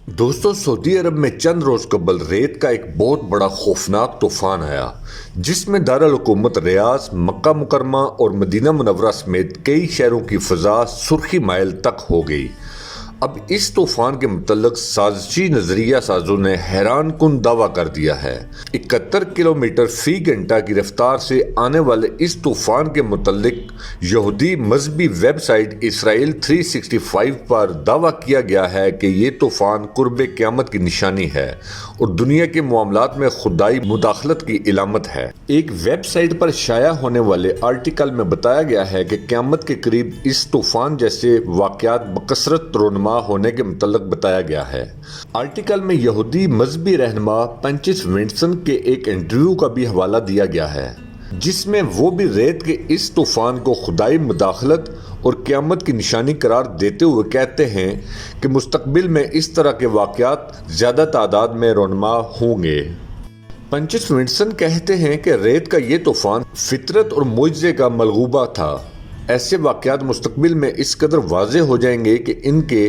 दोस्तों, सऊदी अरब में चंद रोज कबल रेत का एक बहुत बड़ा खौफनाक तूफान आया जिसमें दारुल हुकूमत रियाद, मक्का मुकरमा और मदीना मुनव्वरा समेत कई शहरों की फ़ज़ा सुर्खी माइल तक हो गई। अब इस तूफान के मुतल्लिक़ साजिशी नज़रिया साजों ने हैरान कुन दावा कर दिया है। 71 किलोमीटर फ़ी घंटा की रफ्तार से आने वाले इस तूफान के मुतल्लिक़ यहूदी मजहबी वेबसाइट इसराइल 365 पर दावा किया गया है कि ये तूफान कुर्ब क़यामत की निशानी है और दुनिया के मामलात में खुदाई मुदाखलत की इलामत है। एक वेबसाइट पर शाया होने वाले आर्टिकल में बताया गया है कि क़यामत के करीब इस तूफान जैसे वाक़यात बकसरत रोनमा होने के मुतल्लिक़ बताया गया है। आर्टिकल में यहूदी मजहबी रहनुमा पंचिस विंटसन के एक इंटरव्यू का भी हवाला दिया गया है जिसमें वो भी रेत के इस तूफान को खुदाई मुदाखलत और क़यामत की निशानी करार देते हुए कहते हैं कि मुस्तकबिल में इस तरह के वाक़यात ज़्यादा तादाद में रोनमा होंगे। पंचिस विंटसन कहते हैं कि रेत का ये तूफान फितरत और मुआज़े का मलगूबा था। ऐसे वाक़यात मुस्तकबिल में इस कदर वाज़ेह हो जाएंगे कि इनके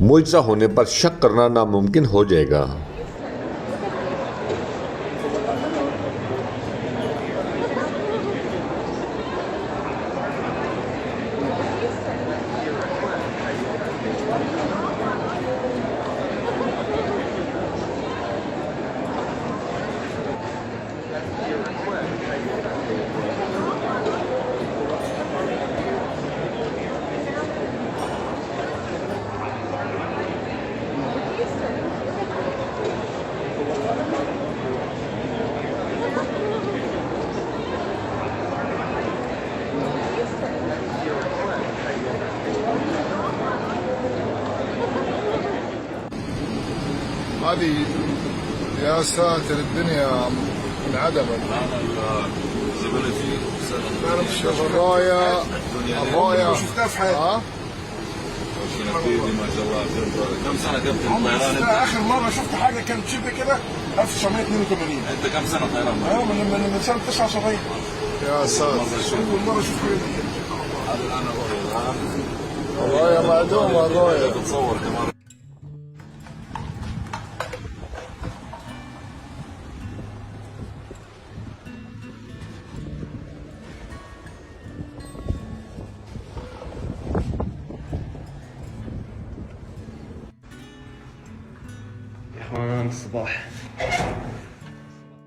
मुआज़ा होने पर शक करना नामुमकिन हो जाएगा। هذه يا ساتر الدنيا انعدمت. شوف الرايه شفتها في حياتي. ما شاء الله. كم سنه كابتن طيران؟ اخر مره شفت حاجه كانت شبه كده 1982. انت كم سنه طيران؟ من سنه 79. يا ساتر اول مره اشوف حاجه زي كده. هذا الان الرايه معدومه الرايه. تتصور كمان. يا اخوان الصباح